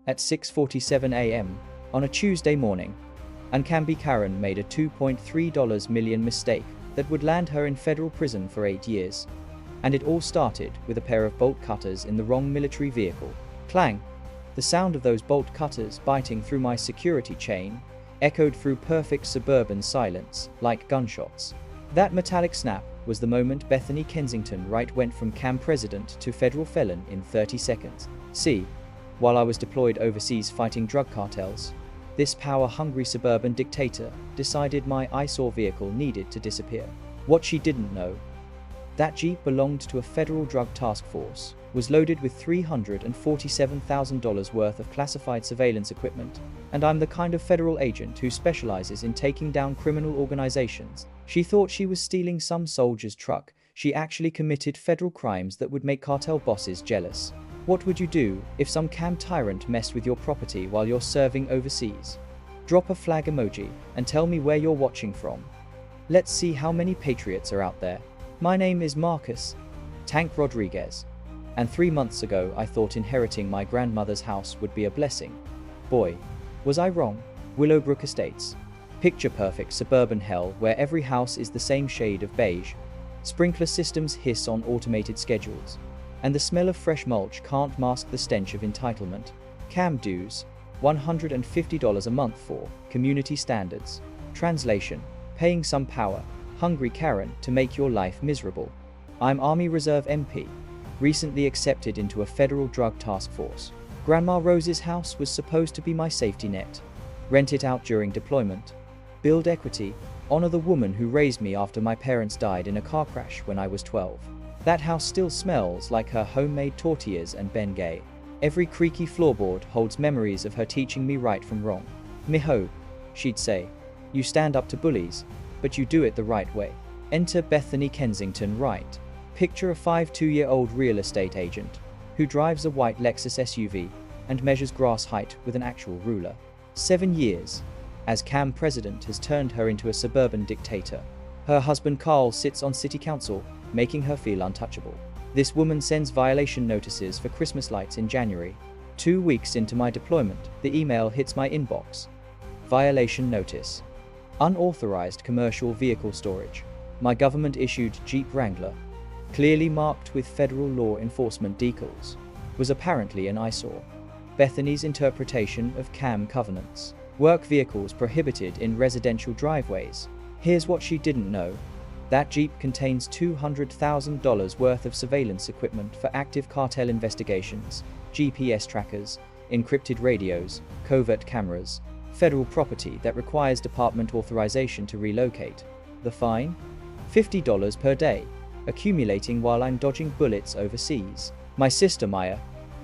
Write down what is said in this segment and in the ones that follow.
at 6:47 a.m. on a Tuesday morning, and CAMB Karen made a $2.3 million mistake that would land her in federal prison for 8 years. And it all started with a pair of bolt cutters in the wrong military vehicle. Clang! The sound of those bolt cutters biting through my security chain echoed through perfect suburban silence, like gunshots. That metallic snap was the moment Bethany Kensington Wright went from CAMB president to federal felon in 30 seconds. See, while I was deployed overseas fighting drug cartels, this power-hungry suburban dictator decided my eyesore vehicle needed to disappear. What she didn't know: that Jeep belonged to a federal drug task force, was loaded with $347,000 worth of classified surveillance equipment, and I'm the kind of federal agent who specializes in taking down criminal organizations. She thought she was stealing some soldier's truck. She actually committed federal crimes that would make cartel bosses jealous. What would you do if some CAMB tyrant messed with your property while you're serving overseas? Drop a flag emoji and tell me where you're watching from. Let's see how many patriots are out there. My name is Marcus Tank Rodriguez, and 3 months ago I thought inheriting my grandmother's house would be a blessing. Boy, was I wrong. Willowbrook Estates. Picture-perfect suburban hell where every house is the same shade of beige. Sprinkler systems hiss on automated schedules, and the smell of fresh mulch can't mask the stench of entitlement. CAMB dues, $150 a month for community standards. Translation: paying some power-hungry Karen to make your life miserable. I'm Army Reserve MP, recently accepted into a federal drug task force. Grandma Rose's house was supposed to be my safety net. Rent it out during deployment. Build equity. Honor the woman who raised me after my parents died in a car crash when I was 12. That house still smells like her homemade tortillas and Bengay. Every creaky floorboard holds memories of her teaching me right from wrong. Miho, she'd say, you stand up to bullies, but you do it the right way. Enter Bethany Kensington Wright. Picture a 52-year-old real estate agent who drives a white Lexus SUV and measures grass height with an actual ruler. 7 years as CAMB president has turned her into a suburban dictator. Her husband Carl sits on city council, making her feel untouchable. This woman sends violation notices for Christmas lights in January. 2 weeks into my deployment, the email hits my inbox. Violation notice. Unauthorized commercial vehicle storage. My government-issued Jeep Wrangler, clearly marked with federal law enforcement decals, was apparently an eyesore. Bethany's interpretation of CAMB covenants. Work vehicles prohibited in residential driveways. Here's what she didn't know. That Jeep contains $200,000 worth of surveillance equipment for active cartel investigations, GPS trackers, encrypted radios, covert cameras, federal property that requires department authorization to relocate. The fine? $50 per day, accumulating while I'm dodging bullets overseas. My sister Maya,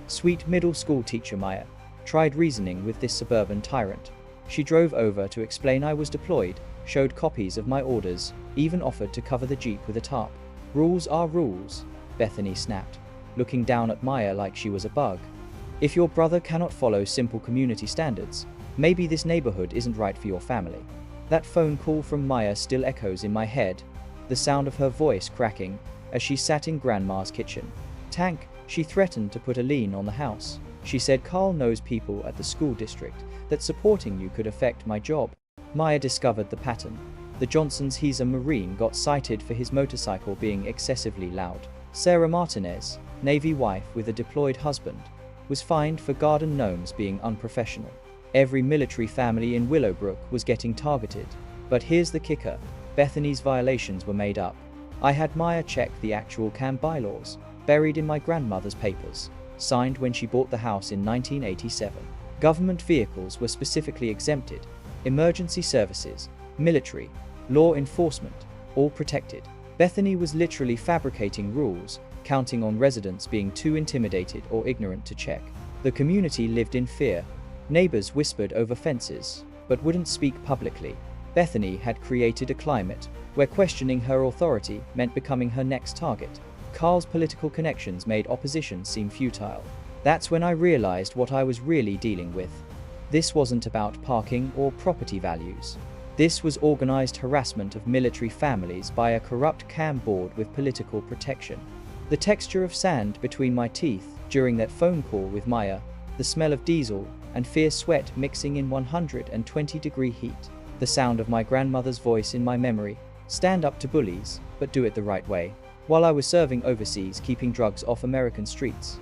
sweet middle school teacher Maya, tried reasoning with this suburban tyrant. She drove over to explain I was deployed, showed copies of my orders, even offered to cover the Jeep with a tarp. Rules are rules, Bethany snapped, looking down at Maya like she was a bug. If your brother cannot follow simple community standards, maybe this neighborhood isn't right for your family. That phone call from Maya still echoes in my head, the sound of her voice cracking as she sat in Grandma's kitchen. Tank, she threatened to put a lien on the house. She said Carl knows people at the school district, that supporting you could affect my job. Maya discovered the pattern. The Johnsons, he's a Marine, got cited for his motorcycle being excessively loud. Sarah Martinez, Navy wife with a deployed husband, was fined for garden gnomes being unprofessional. Every military family in Willowbrook was getting targeted. But here's the kicker: Bethany's violations were made up. I had Maya check the actual CAMB bylaws, buried in my grandmother's papers, signed when she bought the house in 1987. Government vehicles were specifically exempted. Emergency services, military, law enforcement, all protected. Bethany was literally fabricating rules, counting on residents being too intimidated or ignorant to check. The community lived in fear. Neighbors whispered over fences, but wouldn't speak publicly. Bethany had created a climate where questioning her authority meant becoming her next target. Carl's political connections made opposition seem futile. That's when I realized what I was really dealing with. This wasn't about parking or property values. This was organized harassment of military families by a corrupt CAMB board with political protection. The texture of sand between my teeth during that phone call with Maya the smell of diesel, and fierce sweat mixing in 120-degree heat. The sound of my grandmother's voice in my memory. Stand up to bullies, but do it the right way. While I was serving overseas keeping drugs off American streets,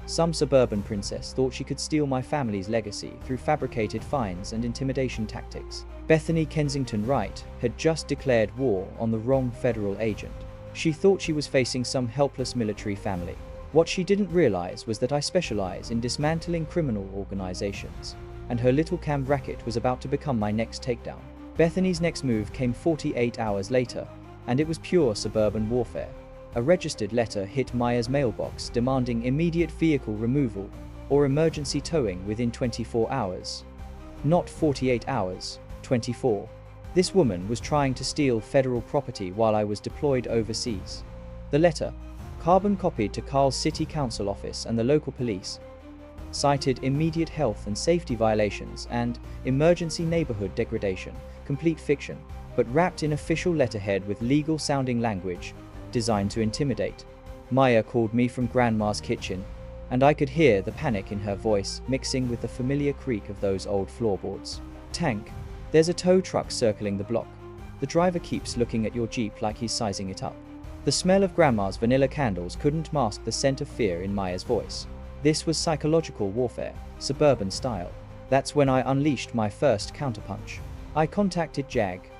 some suburban princess thought she could steal my family's legacy through fabricated fines and intimidation tactics. Bethany Kensington Wright had just declared war on the wrong federal agent. She thought she was facing some helpless military family. What she didn't realize was that I specialize in dismantling criminal organizations, and her little CAMB racket was about to become my next takedown. Bethany's next move came 48 hours later, and it was pure suburban warfare. A registered letter hit Maya's mailbox demanding immediate vehicle removal or emergency towing within 24 hours. Not 48 hours, 24. This woman was trying to steal federal property while I was deployed overseas. The letter, carbon copied to Carl's City Council office and the local police, cited immediate health and safety violations and emergency neighborhood degradation, complete fiction, but wrapped in official letterhead with legal-sounding language designed to intimidate. Maya called me from Grandma's kitchen, and I could hear the panic in her voice mixing with the familiar creak of those old floorboards. Tank, there's a tow truck circling the block. The driver keeps looking at your Jeep like he's sizing it up. The smell of Grandma's vanilla candles couldn't mask the scent of fear in Maya's voice. This was psychological warfare, suburban style. That's when I unleashed my first counterpunch. I contacted JAG,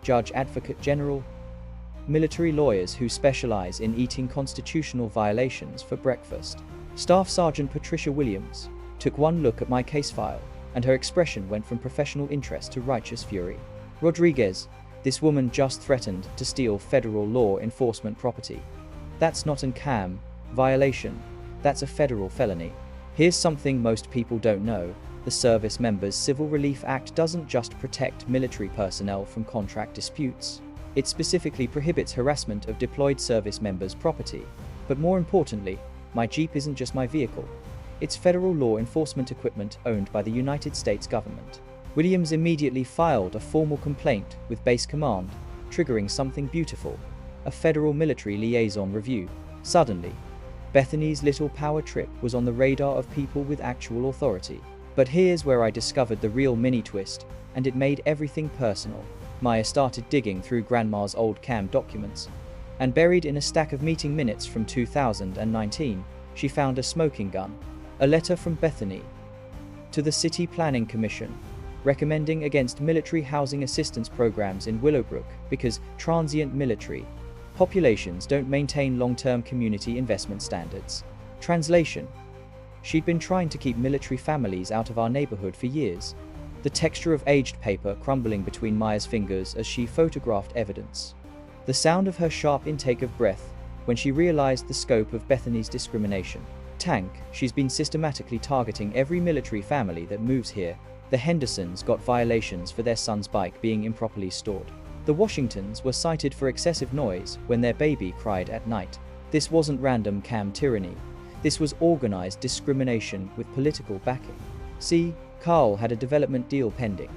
Judge Advocate General, military lawyers who specialize in eating constitutional violations for breakfast. Staff Sergeant Patricia Williams took one look at my case file, and her expression went from professional interest to righteous fury. Rodriguez, this woman just threatened to steal federal law enforcement property. That's not an CAMB violation, that's a federal felony. Here's something most people don't know. The Service Members Civil Relief Act doesn't just protect military personnel from contract disputes. It specifically prohibits harassment of deployed service members' property. But more importantly, my Jeep isn't just my vehicle. It's federal law enforcement equipment owned by the United States government. Williams immediately filed a formal complaint with Base Command, triggering something beautiful, a federal military liaison review. Suddenly, Bethany's little power trip was on the radar of people with actual authority. But here's where I discovered the real mini-twist, and it made everything personal. Maya started digging through Grandma's old CAMB documents, and buried in a stack of meeting minutes from 2019, she found a smoking gun, a letter from Bethany to the City Planning Commission, recommending against military housing assistance programs in Willowbrook because transient military populations don't maintain long-term community investment standards. Translation: she'd been trying to keep military families out of our neighborhood for years. The texture of aged paper crumbling between Maya's fingers as she photographed evidence. The sound of her sharp intake of breath when she realized the scope of Bethany's discrimination. Tank, she's been systematically targeting every military family that moves here. The Hendersons got violations for their son's bike being improperly stored. The Washingtons were cited for excessive noise when their baby cried at night. This wasn't random CAMB tyranny. This was organized discrimination with political backing. See, Carl had a development deal pending.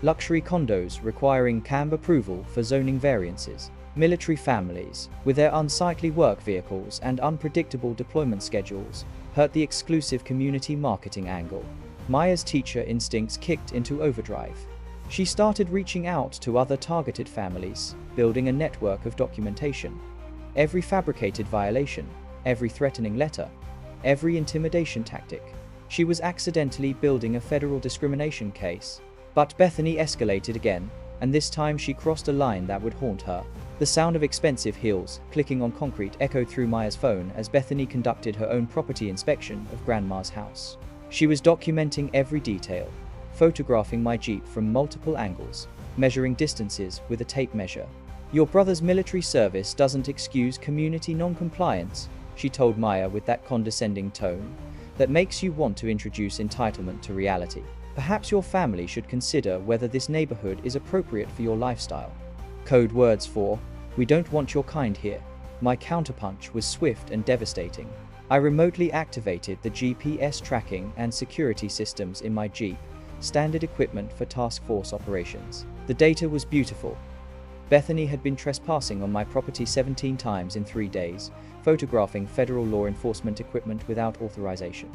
Luxury condos requiring CAMB approval for zoning variances. Military families, with their unsightly work vehicles and unpredictable deployment schedules, hurt the exclusive community marketing angle. Maya's teacher instincts kicked into overdrive. She started reaching out to other targeted families, building a network of documentation. Every fabricated violation, every threatening letter, every intimidation tactic. She was accidentally building a federal discrimination case. But Bethany escalated again, and this time she crossed a line that would haunt her. The sound of expensive heels clicking on concrete echoed through Maya's phone as Bethany conducted her own property inspection of Grandma's house. She was documenting every detail, photographing my Jeep from multiple angles, measuring distances with a tape measure. Your brother's military service doesn't excuse community non-compliance, she told Maya with that condescending tone that makes you want to introduce entitlement to reality. Perhaps your family should consider whether this neighborhood is appropriate for your lifestyle. Code words for, we don't want your kind here. My counterpunch was swift and devastating. I remotely activated the GPS tracking and security systems in my Jeep, standard equipment for task force operations. The data was beautiful. Bethany had been trespassing on my property 17 times in 3 days, photographing federal law enforcement equipment without authorization.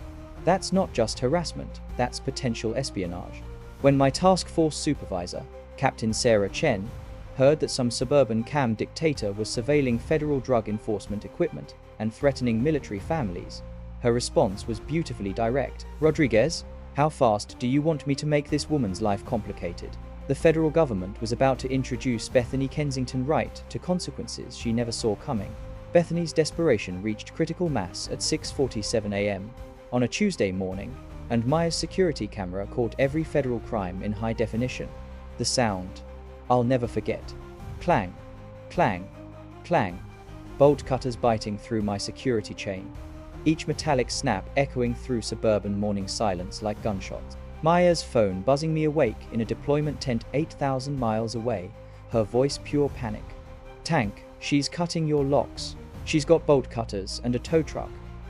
That's not just harassment, that's potential espionage. When my task force supervisor, Captain Sarah Chen, heard that some suburban CAMB dictator was surveilling federal drug enforcement equipment and threatening military families, her response was beautifully direct. Rodriguez, how fast do you want me to make this woman's life complicated? The federal government was about to introduce Bethany Kensington Wright to consequences she never saw coming. Bethany's desperation reached critical mass at 6:47 a.m. on a Tuesday morning, and Maya's security camera caught every federal crime in high definition. The sound, I'll never forget. Clang, clang, clang. Bolt cutters biting through my security chain. Each metallic snap echoing through suburban morning silence like gunshots. Maya's phone buzzing me awake in a deployment tent 8,000 miles away, her voice pure panic. Tank, she's cutting your locks. She's got bolt cutters and a tow truck,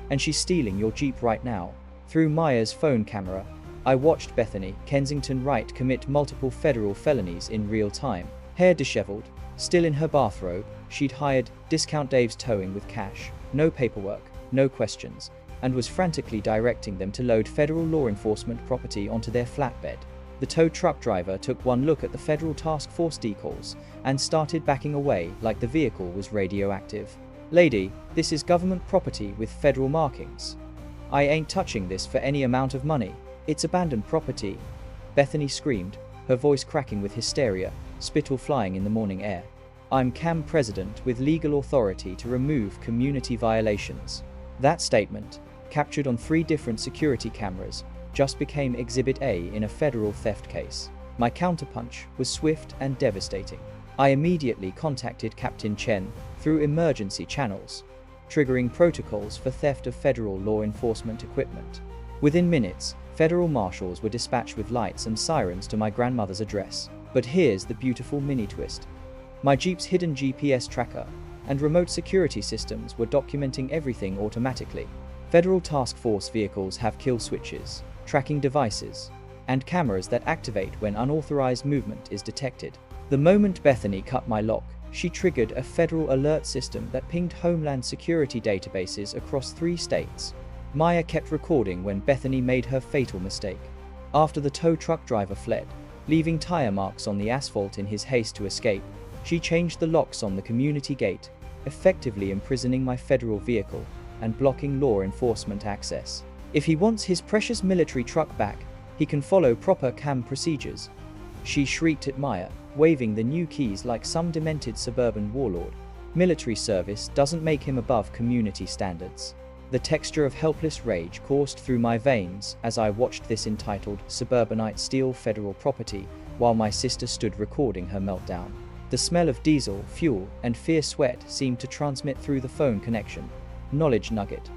and she's stealing your Jeep right now. Through Maya's phone camera, I watched Bethany Kensington Wright commit multiple federal felonies in real time. Hair disheveled, still in her bathrobe, she'd hired Discount Dave's Towing with cash, no paperwork, no questions, and was frantically directing them to load federal law enforcement property onto their flatbed. The tow truck driver took one look at the federal task force decals and started backing away like the vehicle was radioactive. Lady, this is government property with federal markings. I ain't touching this for any amount of money. It's abandoned property. Bethany screamed, her voice cracking with hysteria, spittle flying in the morning air. I'm CAMB president with legal authority to remove community violations. That statement, captured on 3 different security cameras, just became Exhibit A in a federal theft case. My counterpunch was swift and devastating. I immediately contacted Captain Chen through emergency channels, triggering protocols for theft of federal law enforcement equipment. Within minutes, federal marshals were dispatched with lights and sirens to my grandmother's address. But here's the beautiful mini twist. My Jeep's hidden GPS tracker and remote security systems were documenting everything automatically. Federal task force vehicles have kill switches, tracking devices, and cameras that activate when unauthorized movement is detected. The moment Bethany cut my lock, she triggered a federal alert system that pinged Homeland Security databases across 3 states. Maya kept recording when Bethany made her fatal mistake. After the tow truck driver fled, leaving tire marks on the asphalt in his haste to escape, she changed the locks on the community gate, effectively imprisoning my federal vehicle and blocking law enforcement access. If he wants his precious military truck back, he can follow proper CAMB procedures. She shrieked at Maya, waving the new keys like some demented suburban warlord. Military service doesn't make him above community standards. The texture of helpless rage coursed through my veins as I watched this entitled suburbanite steal federal property while my sister stood recording her meltdown. The smell of diesel, fuel, and fierce sweat seemed to transmit through the phone connection. Knowledge nugget.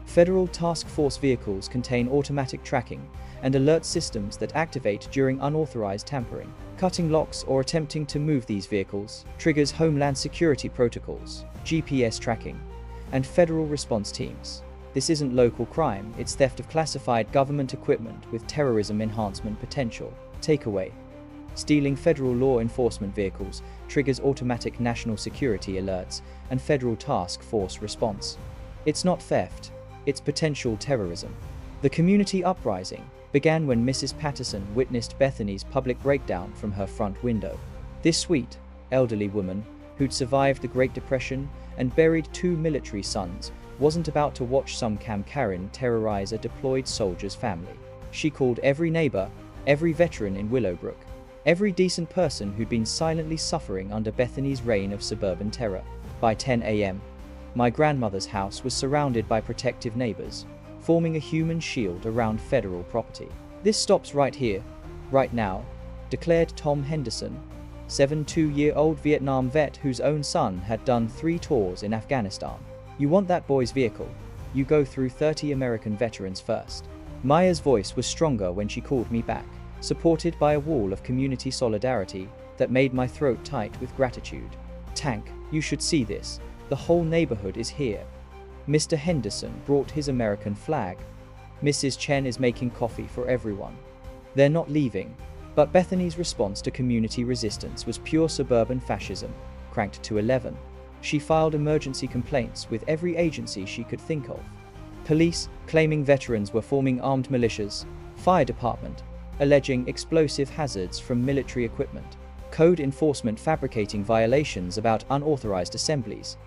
Federal task force vehicles contain automatic tracking and alert systems that activate during unauthorized tampering. Cutting locks or attempting to move these vehicles triggers Homeland Security protocols, GPS tracking, and federal response teams. This isn't local crime, it's theft of classified government equipment with terrorism enhancement potential. Takeaway. Stealing federal law enforcement vehicles triggers automatic national security alerts and federal task force response. It's not theft, it's potential terrorism. The community uprising began when Mrs. Patterson witnessed Bethany's public breakdown from her front window. This sweet, elderly woman, who'd survived the Great Depression and buried 2 military sons, wasn't about to watch some CAMB Karen terrorize a deployed soldier's family. She called every neighbor, every veteran in Willowbrook, every decent person who'd been silently suffering under Bethany's reign of suburban terror. By 10 a.m., my grandmother's house was surrounded by protective neighbors, forming a human shield around federal property. This stops right here, right now, declared Tom Henderson, 72-year-old Vietnam vet whose own son had done 3 tours in Afghanistan. You want that boy's vehicle? You go through 30 American veterans first. Maya's voice was stronger when she called me back, supported by a wall of community solidarity that made my throat tight with gratitude. Tank, you should see this. The whole neighborhood is here. Mr. Henderson brought his American flag. Mrs. Chen is making coffee for everyone. They're not leaving. But Bethany's response to community resistance was pure suburban fascism, cranked to 11. She filed emergency complaints with every agency she could think of. Police, claiming veterans were forming armed militias. Fire department, alleging explosive hazards from military equipment. Code enforcement fabricating violations about unauthorized assemblies.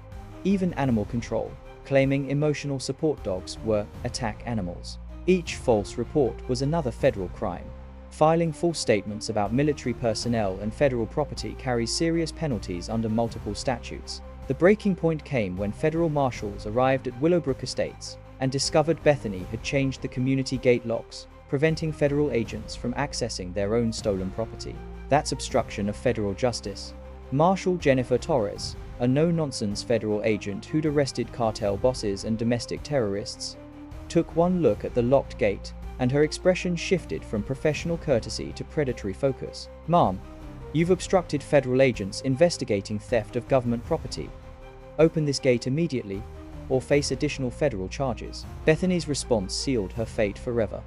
Even animal control, claiming emotional support dogs were attack animals. Each false report was another federal crime. Filing false statements about military personnel and federal property carries serious penalties under multiple statutes. The breaking point came when federal marshals arrived at Willowbrook Estates and discovered Bethany had changed the community gate locks, preventing federal agents from accessing their own stolen property. That's obstruction of federal justice. Marshal Jennifer Torres, a no-nonsense federal agent who'd arrested cartel bosses and domestic terrorists, took one look at the locked gate, and her expression shifted from professional courtesy to predatory focus. "Ma'am, you've obstructed federal agents investigating theft of government property. Open this gate immediately, or face additional federal charges." Bethany's response sealed her fate forever.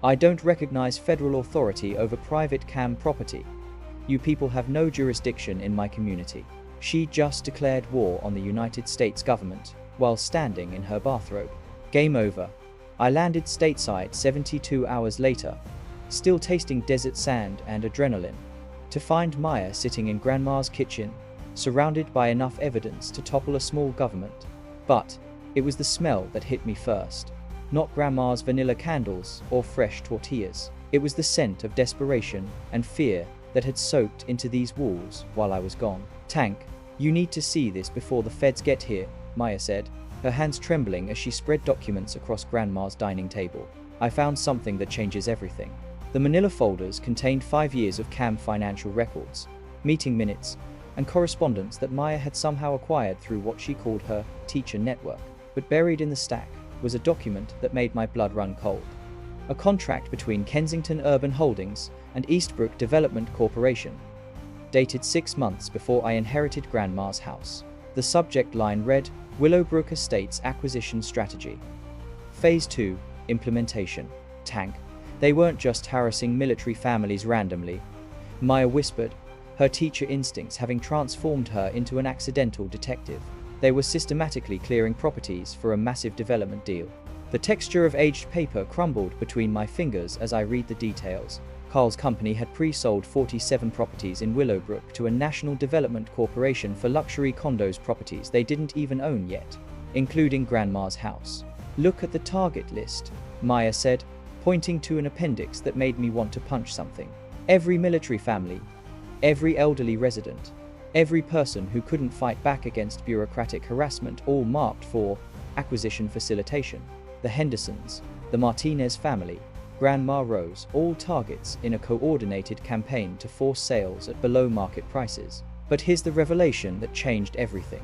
"I don't recognize federal authority over private CAMB property. You people have no jurisdiction in my community." She just declared war on the United States government while standing in her bathrobe. Game over. I landed stateside 72 hours later, still tasting desert sand and adrenaline, to find Maya sitting in Grandma's kitchen, surrounded by enough evidence to topple a small government. But it was the smell that hit me first. Not Grandma's vanilla candles or fresh tortillas. It was the scent of desperation and fear that had soaked into these walls while I was gone. "Tank, you need to see this before the feds get here," Maya said, her hands trembling as she spread documents across Grandma's dining table. "I found something that changes everything." The manila folders contained 5 years of CAMB financial records, meeting minutes, and correspondence that Maya had somehow acquired through what she called her teacher network. But buried in the stack was a document that made my blood run cold. A contract between Kensington Urban Holdings and Eastbrook Development Corporation, dated 6 months before I inherited Grandma's house. The subject line read, "Willowbrook Estates Acquisition Strategy. Phase 2, Implementation." Tank. They weren't just harassing military families randomly, Maya whispered, her teacher instincts having transformed her into an accidental detective. They were systematically clearing properties for a massive development deal. The texture of aged paper crumbled between my fingers as I read the details. Carl's company had pre-sold 47 properties in Willowbrook to a national development corporation for luxury condos, properties they didn't even own yet, including Grandma's house. "Look at the target list," Maya said, pointing to an appendix that made me want to punch something. "Every military family, every elderly resident, every person who couldn't fight back against bureaucratic harassment, all marked for acquisition facilitation. The Hendersons, the Martinez family, Grandma Rose, all targets in a coordinated campaign to force sales at below market prices." But here's the revelation that changed everything.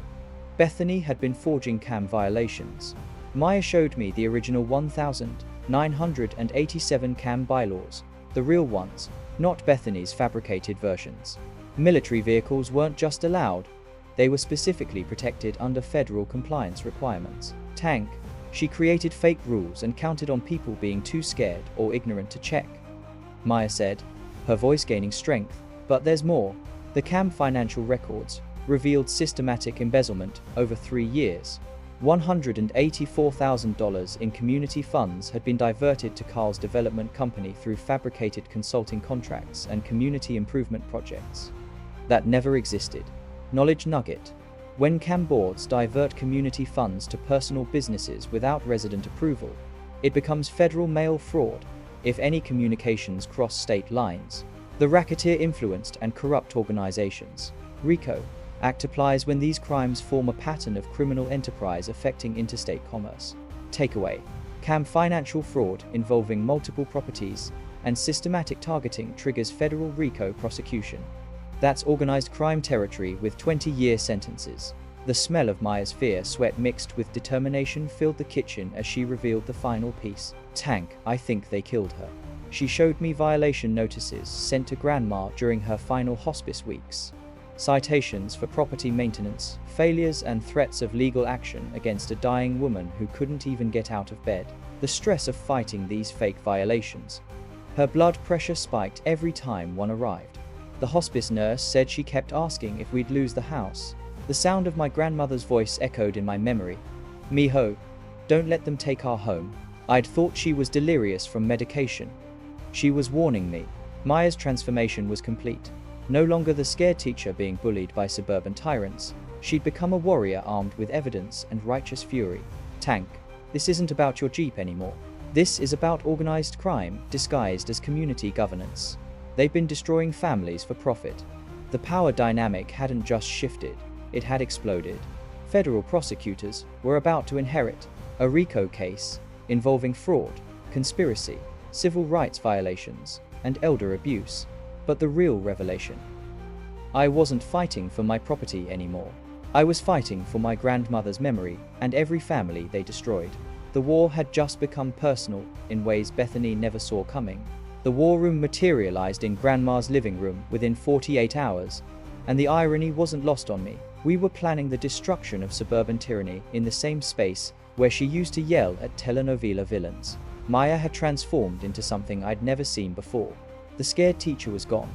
Bethany had been forging CAMB violations. Maya showed me the original 1,987 CAMB bylaws, the real ones, not Bethany's fabricated versions. Military vehicles weren't just allowed, they were specifically protected under federal compliance requirements. Tank. She created fake rules and counted on people being too scared or ignorant to check, Maya said, her voice gaining strength. But there's more. The CAMB financial records revealed systematic embezzlement over 3 years. $184,000 in community funds had been diverted to Carl's development company through fabricated consulting contracts and community improvement projects that never existed. Knowledge nugget. When CAMB boards divert community funds to personal businesses without resident approval, it becomes federal mail fraud if any communications cross state lines. The Racketeer Influenced and Corrupt Organizations (RICO) Act applies when these crimes form a pattern of criminal enterprise affecting interstate commerce. Takeaway. CAMB financial fraud involving multiple properties and systematic targeting triggers federal RICO prosecution. That's organized crime territory with 20-year sentences. The smell of Maya's fear sweat mixed with determination filled the kitchen as she revealed the final piece. "Tank, I think they killed her." She showed me violation notices sent to Grandma during her final hospice weeks. Citations for property maintenance, failures, and threats of legal action against a dying woman who couldn't even get out of bed. The stress of fighting these fake violations. Her blood pressure spiked every time one arrived. The hospice nurse said she kept asking if we'd lose the house. The sound of my grandmother's voice echoed in my memory. "Miho, "Don't let them take our home." I'd thought she was delirious from medication. She was warning me. Maya's transformation was complete. No longer the scared teacher being bullied by suburban tyrants, she'd become a warrior armed with evidence and righteous fury. "Tank, this isn't about your Jeep anymore. This is about organized crime disguised as community governance. They've been destroying families for profit." The power dynamic hadn't just shifted, it had exploded. Federal prosecutors were about to inherit a RICO case involving fraud, conspiracy, civil rights violations, and elder abuse. But the real revelation: I wasn't fighting for my property anymore. I was fighting for my grandmother's memory and every family they destroyed. The war had just become personal in ways Bethany never saw coming. The war room materialized in Grandma's living room within 48 hours, and the irony wasn't lost on me. We were planning the destruction of suburban tyranny in the same space where she used to yell at telenovela villains. Maya had transformed into something I'd never seen before. The scared teacher was gone,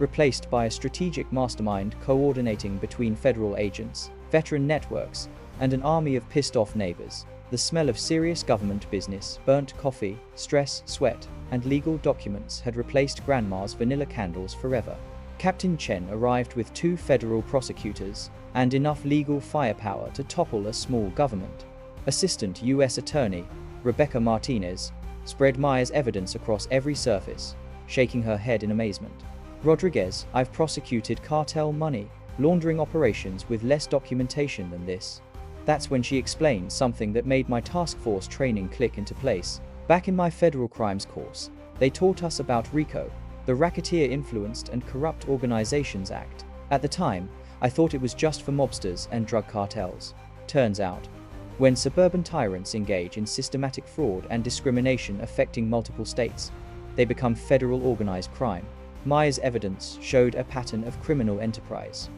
replaced by a strategic mastermind coordinating between federal agents, veteran networks, and an army of pissed-off neighbors. The smell of serious government business, burnt coffee, stress, sweat, and legal documents had replaced Grandma's vanilla candles forever. Captain Chen arrived with 2 federal prosecutors and enough legal firepower to topple a small government. Assistant U.S. Attorney Rebecca Martinez spread Maya's evidence across every surface, shaking her head in amazement. "Rodriguez, I've prosecuted cartel money laundering operations with less documentation than this." That's when she explained something that made my task force training click into place. Back in my federal crimes course, they taught us about RICO, the Racketeer Influenced and Corrupt Organizations Act. At the time, I thought it was just for mobsters and drug cartels. Turns out, when suburban tyrants engage in systematic fraud and discrimination affecting multiple states, they become federal organized crime. Maya's evidence showed a pattern of criminal enterprise: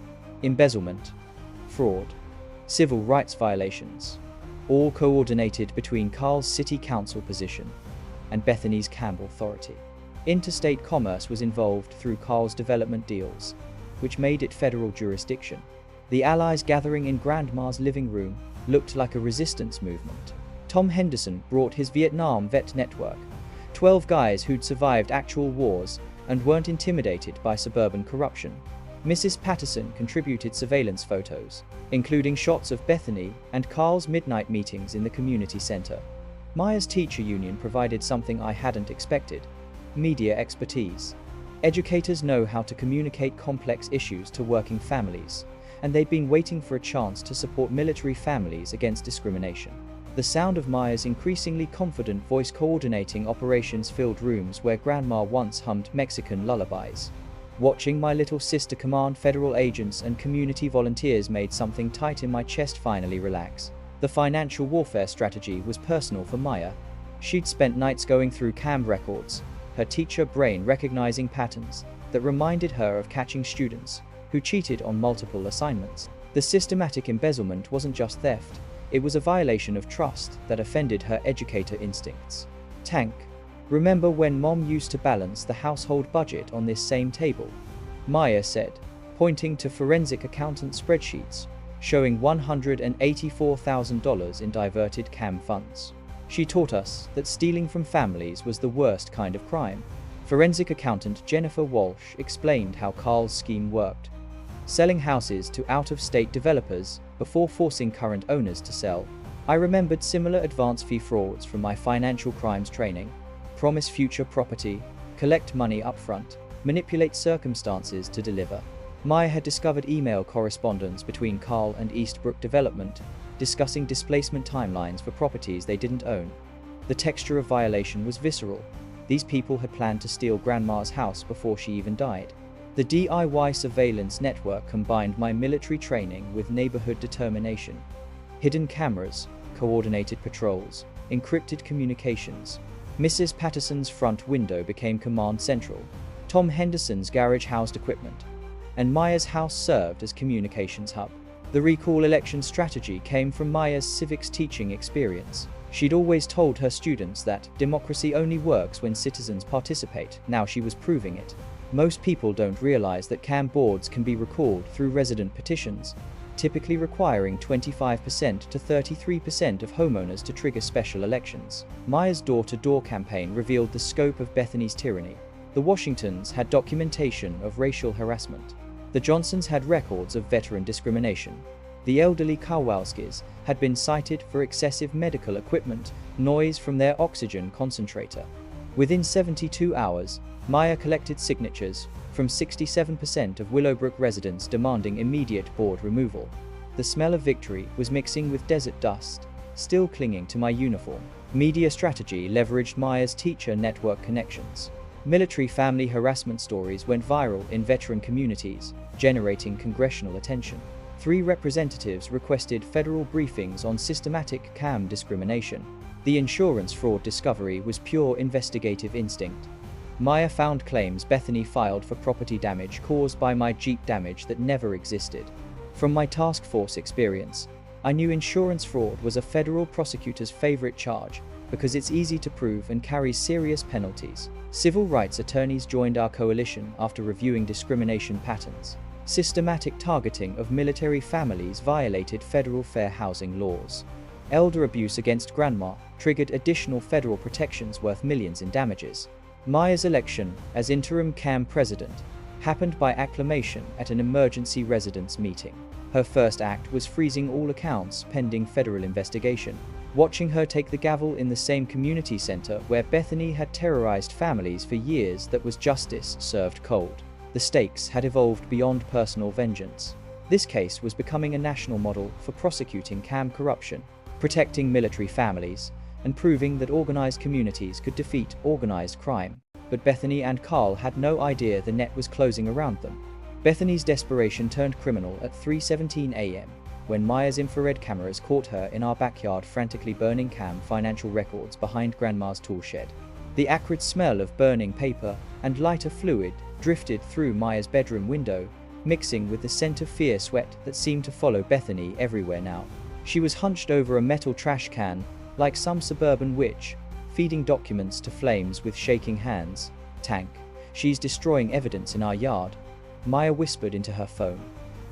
embezzlement, fraud, civil rights violations, all coordinated between Carl's city council position and Bethany's CAMB authority. Interstate commerce was involved through Carl's development deals, which made it federal jurisdiction. The allies gathering in Grandma's living room looked like a resistance movement. Tom Henderson brought his Vietnam vet network, 12 guys who'd survived actual wars and weren't intimidated by suburban corruption. Mrs. Patterson contributed surveillance photos, including shots of Bethany and Carl's midnight meetings in the community center. Maya's teacher union provided something I hadn't expected: media expertise. Educators know how to communicate complex issues to working families, and they'd been waiting for a chance to support military families against discrimination. The sound of Maya's increasingly confident voice coordinating operations filled rooms where Grandma once hummed Mexican lullabies. Watching my little sister command federal agents and community volunteers made something tight in my chest finally relax. The financial warfare strategy was personal for Maya. She'd spent nights going through CAMB records, her teacher brain recognizing patterns that reminded her of catching students who cheated on multiple assignments. The systematic embezzlement wasn't just theft, it was a violation of trust that offended her educator instincts. Tank, remember when Mom used to balance the household budget on this same table? Maya said, pointing to forensic accountant spreadsheets showing $184,000 in diverted CAMB funds. She taught us that stealing from families was the worst kind of crime. Forensic accountant Jennifer Walsh explained how Carl's scheme worked: selling houses to out-of-state developers before forcing current owners to sell. I remembered similar advance fee frauds from my financial crimes training: promise future property, collect money upfront, manipulate circumstances to deliver. Maya had discovered email correspondence between Carl and Eastbrook Development, discussing displacement timelines for properties they didn't own. The texture of violation was visceral. These people had planned to steal Grandma's house before she even died. The DIY surveillance network combined my military training with neighborhood determination. Hidden cameras, coordinated patrols, encrypted communications. Mrs. Patterson's front window became command central. Tom Henderson's garage housed equipment, and Maya's house served as communications hub. The recall election strategy came from Maya's civics teaching experience. She'd always told her students that democracy only works when citizens participate. Now she was proving it. Most people don't realize that CAMB boards can be recalled through resident petitions. typically requiring 25% to 33% of homeowners to trigger special elections. Maya's door-to-door campaign revealed the scope of Bethany's tyranny. The Washingtons had documentation of racial harassment. The Johnsons had records of veteran discrimination. The elderly Kowalskis had been cited for excessive medical equipment, noise from their oxygen concentrator. Within 72 hours, Maya collected signatures from 67% of Willowbrook residents demanding immediate board removal. The smell of victory was mixing with desert dust, still clinging to my uniform. Media strategy leveraged Maya's teacher network connections. Military family harassment stories went viral in veteran communities, generating congressional attention. 3 representatives requested federal briefings on systematic CAMB discrimination. The insurance fraud discovery was pure investigative instinct. Maya found claims Bethany filed for property damage caused by my Jeep damage that never existed. From my task force experience, I knew insurance fraud was a federal prosecutor's favorite charge because it's easy to prove and carries serious penalties. Civil rights attorneys joined our coalition after reviewing discrimination patterns. Systematic targeting of military families violated federal fair housing laws. Elder abuse against grandma triggered additional federal protections worth millions in damages. Maya's election as interim CAMB president happened by acclamation at an emergency residence meeting. Her first act was freezing all accounts pending federal investigation. Watching her take the gavel in the same community center where Bethany had terrorized families for years, that was justice served cold. The stakes had evolved beyond personal vengeance. This case was becoming a national model for prosecuting CAMB corruption, protecting military families, and proving that organized communities could defeat organized crime. But Bethany and Carl had no idea the net was closing around them. Bethany's desperation turned criminal at 3:17 a.m. when Maya's infrared cameras caught her in our backyard frantically burning CAMB financial records behind Grandma's tool shed. The acrid smell of burning paper and lighter fluid drifted through Maya's bedroom window, mixing with the scent of fear sweat that seemed to follow Bethany everywhere now. She was hunched over a metal trash can, like some suburban witch, feeding documents to flames with shaking hands. "Tank, she's destroying evidence in our yard," Maya whispered into her phone,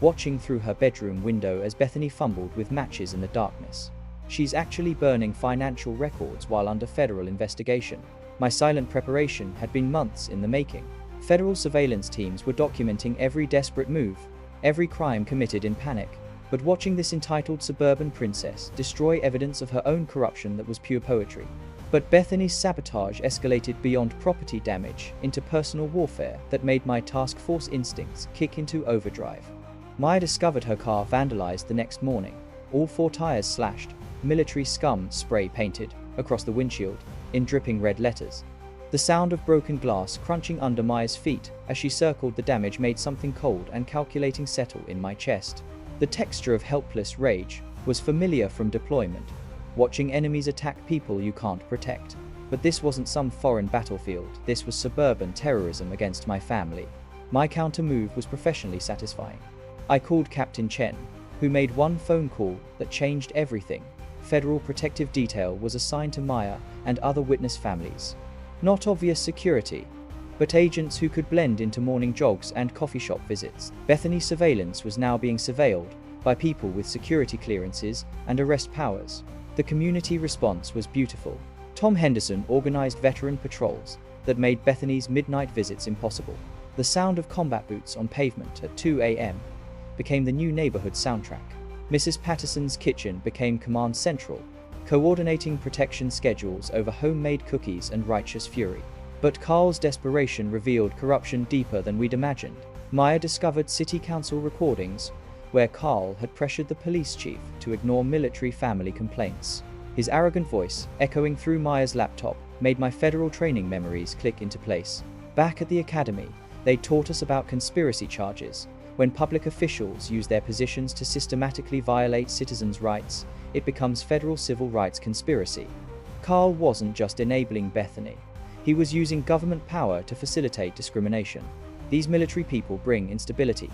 watching through her bedroom window as Bethany fumbled with matches in the darkness. "She's actually burning financial records while under federal investigation." My silent preparation had been months in the making. Federal surveillance teams were documenting every desperate move, every crime committed in panic. But watching this entitled suburban princess destroy evidence of her own corruption, that was pure poetry. But Bethany's sabotage escalated beyond property damage into personal warfare that made my task force instincts kick into overdrive. Maya discovered her car vandalized the next morning, all 4 tires slashed, military scum spray painted across the windshield in dripping red letters. The sound of broken glass crunching under Maya's feet as she circled the damage made something cold and calculating settle in my chest. The texture of helpless rage was familiar from deployment, watching enemies attack people you can't protect. But this wasn't some foreign battlefield, this was suburban terrorism against my family. My counter-move was professionally satisfying. I called Captain Chen, who made one phone call that changed everything. Federal protective detail was assigned to Maya and other witness families. Not obvious security, but agents who could blend into morning jogs and coffee shop visits. Bethany's surveillance was now being surveilled by people with security clearances and arrest powers. The community response was beautiful. Tom Henderson organized veteran patrols that made Bethany's midnight visits impossible. The sound of combat boots on pavement at 2 a.m. became the new neighborhood soundtrack. Mrs. Patterson's kitchen became command central, coordinating protection schedules over homemade cookies and righteous fury. But Carl's desperation revealed corruption deeper than we'd imagined. Maya discovered city council recordings where Carl had pressured the police chief to ignore military family complaints. His arrogant voice, echoing through Maya's laptop, made my federal training memories click into place. Back at the academy, they taught us about conspiracy charges. When public officials use their positions to systematically violate citizens' rights, it becomes federal civil rights conspiracy. Carl wasn't just enabling Bethany. He was using government power to facilitate discrimination. These military people bring instability.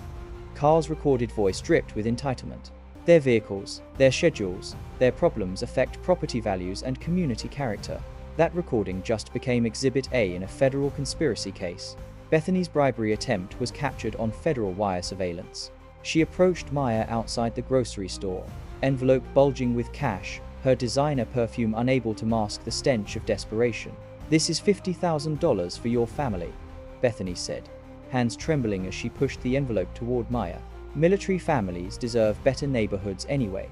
Carl's recorded voice dripped with entitlement. Their vehicles, their schedules, their problems affect property values and community character. That recording just became Exhibit A in a federal conspiracy case. Bethany's bribery attempt was captured on federal wire surveillance. She approached Maya outside the grocery store, envelope bulging with cash, her designer perfume unable to mask the stench of desperation. "This is $50,000 for your family," Bethany said, hands trembling as she pushed the envelope toward Maya. "Military families deserve better neighborhoods anyway.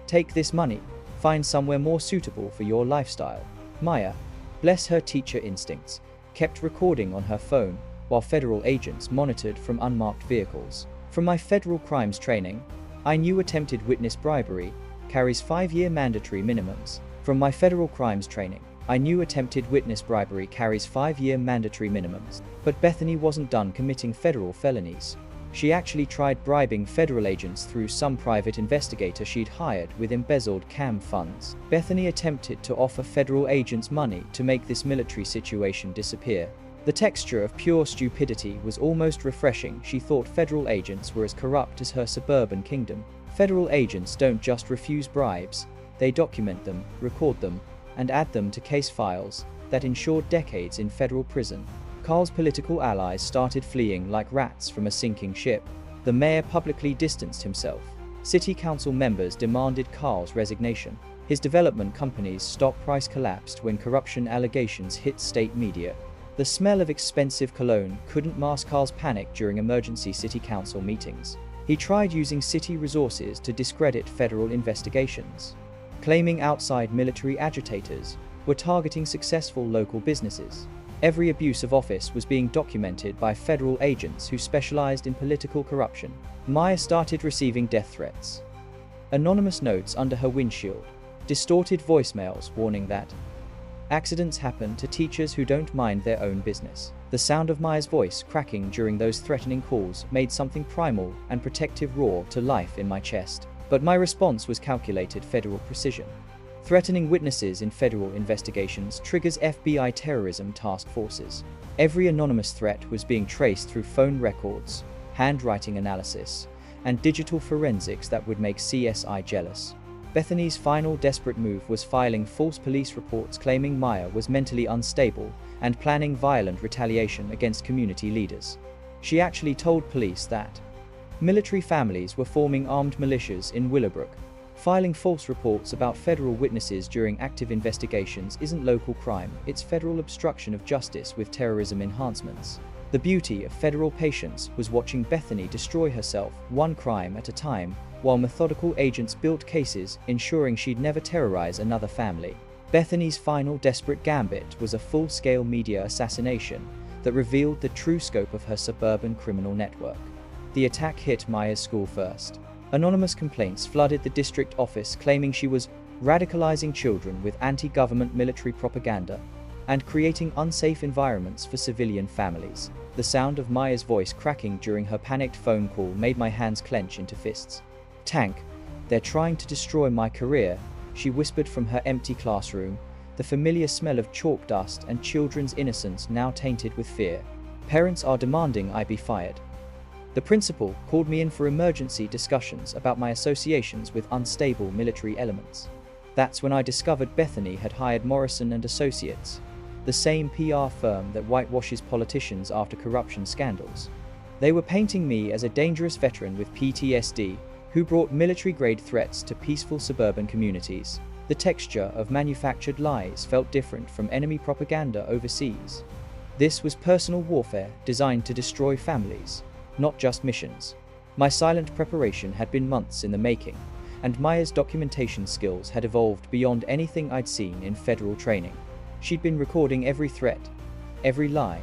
Take this money, find somewhere more suitable for your lifestyle." Maya, bless her teacher instincts, kept recording on her phone while federal agents monitored from unmarked vehicles. "From my federal crimes training, I knew attempted witness bribery carries 5-year mandatory minimums. From my federal crimes training, I knew attempted witness bribery carries 5-year mandatory minimums." But Bethany wasn't done committing federal felonies. She actually tried bribing federal agents through some private investigator she'd hired with embezzled CAMB funds. Bethany attempted to offer federal agents money to make this military situation disappear. The texture of pure stupidity was almost refreshing. She thought federal agents were as corrupt as her suburban kingdom. Federal agents don't just refuse bribes, they document them, record them, and add them to case files that ensured decades in federal prison. Carl's political allies started fleeing like rats from a sinking ship. The mayor publicly distanced himself. City council members demanded Carl's resignation. His development company's stock price collapsed when corruption allegations hit state media. The smell of expensive cologne couldn't mask Carl's panic during emergency city council meetings. He tried using city resources to discredit federal investigations, claiming outside military agitators were targeting successful local businesses. Every abuse of office was being documented by federal agents who specialized in political corruption. Maya started receiving death threats, anonymous notes under her windshield, distorted voicemails warning that accidents happen to teachers who don't mind their own business. The sound of Maya's voice cracking during those threatening calls made something primal and protective roar to life in my chest. But my response was calculated federal precision. Threatening witnesses in federal investigations triggers FBI terrorism task forces. Every anonymous threat was being traced through phone records, handwriting analysis, and digital forensics that would make CSI jealous. Bethany's final desperate move was filing false police reports claiming Maya was mentally unstable and planning violent retaliation against community leaders. She actually told police that military families were forming armed militias in Willowbrook. Filing false reports about federal witnesses during active investigations isn't local crime, it's federal obstruction of justice with terrorism enhancements. The beauty of federal patience was watching Bethany destroy herself, one crime at a time, while methodical agents built cases, ensuring she'd never terrorize another family. Bethany's final desperate gambit was a full-scale media assassination that revealed the true scope of her suburban criminal network. The attack hit Maya's school first. Anonymous complaints flooded the district office claiming she was radicalizing children with anti-government military propaganda and creating unsafe environments for civilian families. The sound of Maya's voice cracking during her panicked phone call made my hands clench into fists. "Tank, they're trying to destroy my career," she whispered from her empty classroom, the familiar smell of chalk dust and children's innocence now tainted with fear. "Parents are demanding I be fired." The principal called me in for emergency discussions about my associations with unstable military elements. That's when I discovered Bethany had hired Morrison and Associates, the same PR firm that whitewashes politicians after corruption scandals. They were painting me as a dangerous veteran with PTSD who brought military-grade threats to peaceful suburban communities. The texture of manufactured lies felt different from enemy propaganda overseas. This was personal warfare designed to destroy families, not just missions. My silent preparation had been months in the making, and Maya's documentation skills had evolved beyond anything I'd seen in federal training. She'd been recording every threat, every lie,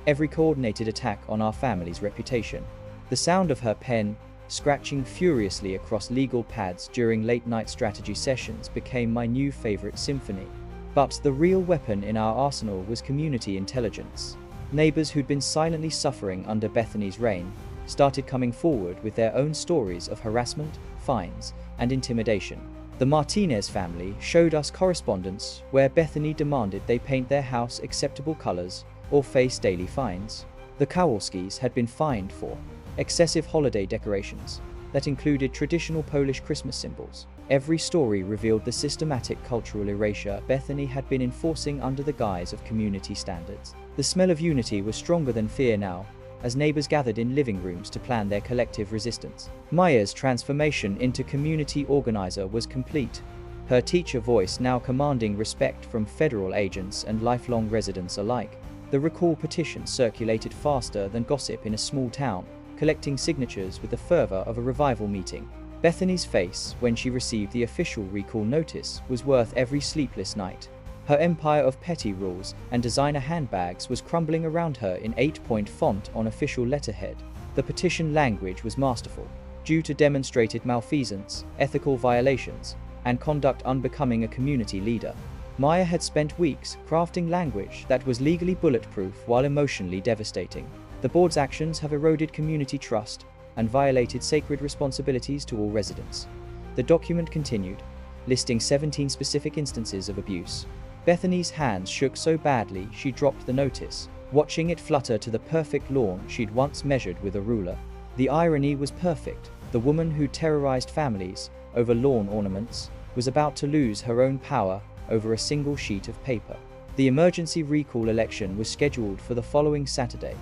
every coordinated attack on our family's reputation. The sound of her pen scratching furiously across legal pads during late-night strategy sessions became my new favorite symphony. But the real weapon in our arsenal was community intelligence. Neighbors who'd been silently suffering under Bethany's reign started coming forward with their own stories of harassment, fines, and intimidation. The Martinez family showed us correspondence where Bethany demanded they paint their house acceptable colors or face daily fines. The Kowalskis had been fined for excessive holiday decorations that included traditional Polish Christmas symbols. Every story revealed the systematic cultural erasure Bethany had been enforcing under the guise of community standards. The smell of unity was stronger than fear now, as neighbors gathered in living rooms to plan their collective resistance. Maya's transformation into community organizer was complete, her teacher voice now commanding respect from federal agents and lifelong residents alike. The recall petition circulated faster than gossip in a small town, collecting signatures with the fervor of a revival meeting. Bethany's face, when she received the official recall notice, was worth every sleepless night. Her empire of petty rules and designer handbags was crumbling around her in 8-point font on official letterhead. The petition language was masterful. Due to demonstrated malfeasance, ethical violations, and conduct unbecoming a community leader, Maya had spent weeks crafting language that was legally bulletproof while emotionally devastating. The board's actions have eroded community trust and violated sacred responsibilities to all residents. The document continued, listing 17 specific instances of abuse. Bethany's hands shook so badly she dropped the notice, watching it flutter to the perfect lawn she'd once measured with a ruler. The irony was perfect. The woman who terrorized families over lawn ornaments was about to lose her own power over a single sheet of paper. The emergency recall election was scheduled for the following Saturday,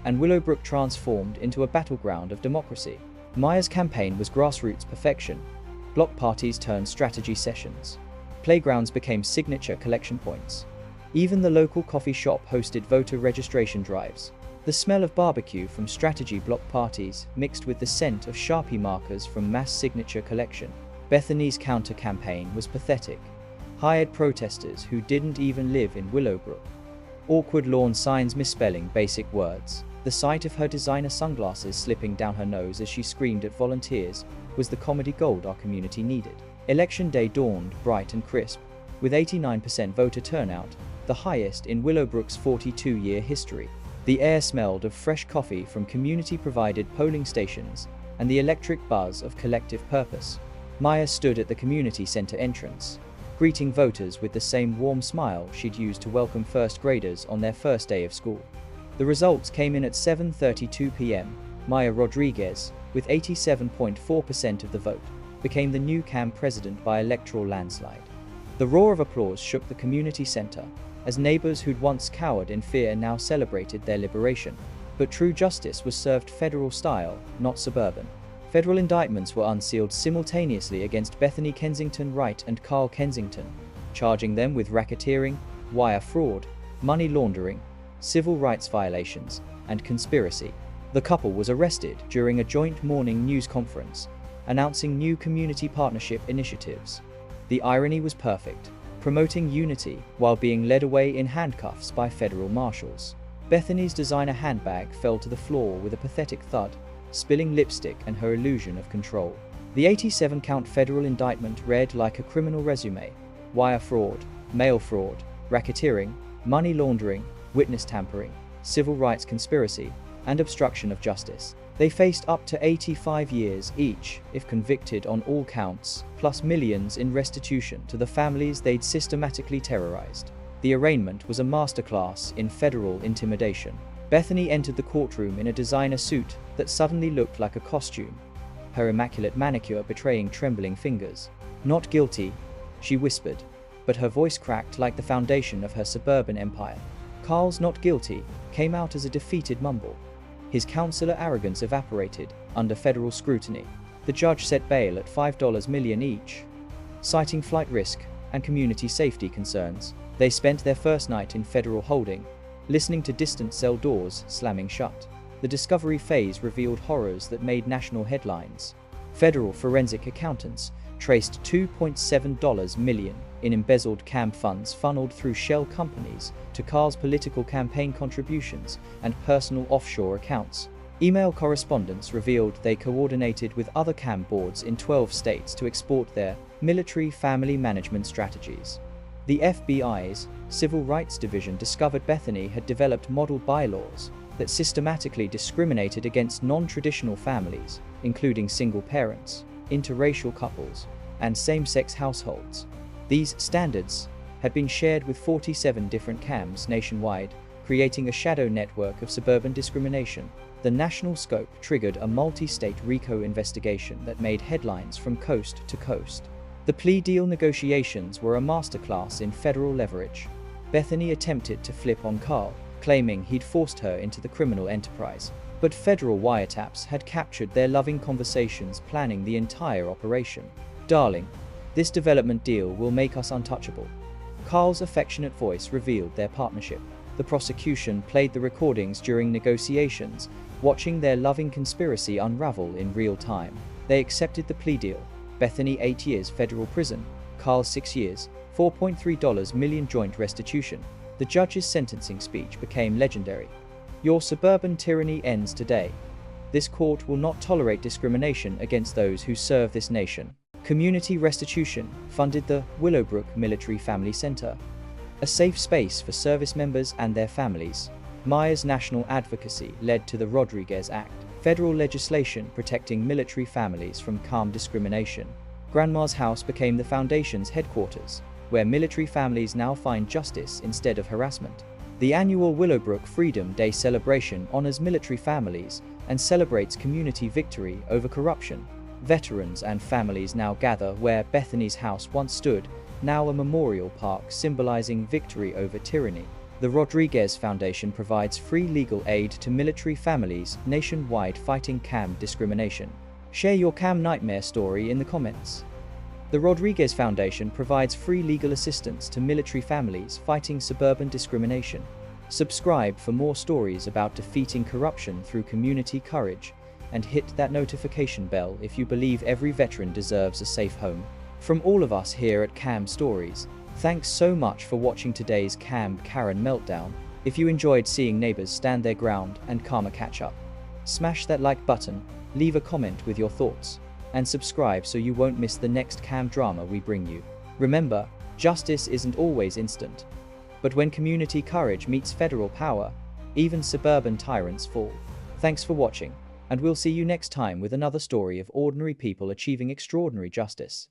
and Willowbrook transformed into a battleground of democracy. Maya's campaign was grassroots perfection. Block parties turned strategy sessions. Playgrounds became signature collection points. Even the local coffee shop hosted voter registration drives. The smell of barbecue from strategy block parties mixed with the scent of Sharpie markers from mass signature collection. Bethany's counter-campaign was pathetic. Hired protesters who didn't even live in Willowbrook. Awkward lawn signs misspelling basic words. The sight of her designer sunglasses slipping down her nose as she screamed at volunteers was the comedy gold our community needed. Election day dawned bright and crisp, with 89% voter turnout, the highest in Willowbrook's 42-year history. The air smelled of fresh coffee from community-provided polling stations and the electric buzz of collective purpose. Maya stood at the community center entrance, greeting voters with the same warm smile she'd used to welcome first graders on their first day of school. The results came in at 7:32 p.m. Maya Rodriguez, with 87.4% of the vote, became the new CAMB president by electoral landslide. The roar of applause shook the community center, as neighbors who'd once cowered in fear now celebrated their liberation. But true justice was served federal style, not suburban. Federal indictments were unsealed simultaneously against Bethany Kensington Wright and Carl Kensington, charging them with racketeering, wire fraud, money laundering, civil rights violations, and conspiracy. The couple was arrested during a joint morning news conference, announcing new community partnership initiatives. The irony was perfect, promoting unity while being led away in handcuffs by federal marshals. Bethany's designer handbag fell to the floor with a pathetic thud, spilling lipstick and her illusion of control. The 87-count federal indictment read like a criminal resume: wire fraud, mail fraud, racketeering, money laundering, witness tampering, civil rights conspiracy, and obstruction of justice. They faced up to 85 years each if convicted on all counts, plus millions in restitution to the families they'd systematically terrorized. The arraignment was a masterclass in federal intimidation. Bethany entered the courtroom in a designer suit that suddenly looked like a costume, her immaculate manicure betraying trembling fingers. "Not guilty," she whispered, but her voice cracked like the foundation of her suburban empire. Carl's "not guilty" came out as a defeated mumble. His consular arrogance evaporated under federal scrutiny. The judge set bail at $5 million each, citing flight risk and community safety concerns. They spent their first night in federal holding, listening to distant cell doors slamming shut. The discovery phase revealed horrors that made national headlines. Federal forensic accountants traced $2.7 million in embezzled CAMB funds funneled through shell companies to Carl's political campaign contributions and personal offshore accounts. Email correspondence revealed they coordinated with other CAMB boards in 12 states to export their military family management strategies. The FBI's Civil Rights Division discovered Bethany had developed model bylaws that systematically discriminated against non-traditional families, including single parents, interracial couples, and same-sex households. These standards had been shared with 47 different CAMBs nationwide, creating a shadow network of suburban discrimination. The national scope triggered a multi-state RICO investigation that made headlines from coast to coast. The plea deal negotiations were a masterclass in federal leverage. Bethany attempted to flip on Carl, claiming he'd forced her into the criminal enterprise. But federal wiretaps had captured their loving conversations planning the entire operation. "Darling, this development deal will make us untouchable." Carl's affectionate voice revealed their partnership. The prosecution played the recordings during negotiations, watching their loving conspiracy unravel in real time. They accepted the plea deal. Bethany 8 years federal prison, Carl 6 years, $4.3 million joint restitution. The judge's sentencing speech became legendary. "Your suburban tyranny ends today. This court will not tolerate discrimination against those who serve this nation." Community restitution funded the Willowbrook Military Family Center, a safe space for service members and their families. Myers' national advocacy led to the Rodriguez Act, federal legislation protecting military families from CAMB discrimination. Grandma's house became the foundation's headquarters, where military families now find justice instead of harassment. The annual Willowbrook Freedom Day celebration honors military families and celebrates community victory over corruption. Veterans and families now gather where Bethany's house once stood, now a memorial park symbolizing victory over tyranny. The Rodriguez Foundation provides free legal aid to military families nationwide fighting CAMB discrimination. Share your CAMB nightmare story in the comments. The Rodriguez Foundation provides free legal assistance to military families fighting suburban discrimination. Subscribe for more stories about defeating corruption through community courage, and hit that notification bell if you believe every veteran deserves a safe home. From all of us here at CAMB Stories, thanks so much for watching today's CAMB Karen Meltdown. If you enjoyed seeing neighbors stand their ground and karma catch up, smash that like button, leave a comment with your thoughts, and subscribe so you won't miss the next CAMB drama we bring you. Remember, justice isn't always instant, but when community courage meets federal power, even suburban tyrants fall. Thanks for watching, and we'll see you next time with another story of ordinary people achieving extraordinary justice.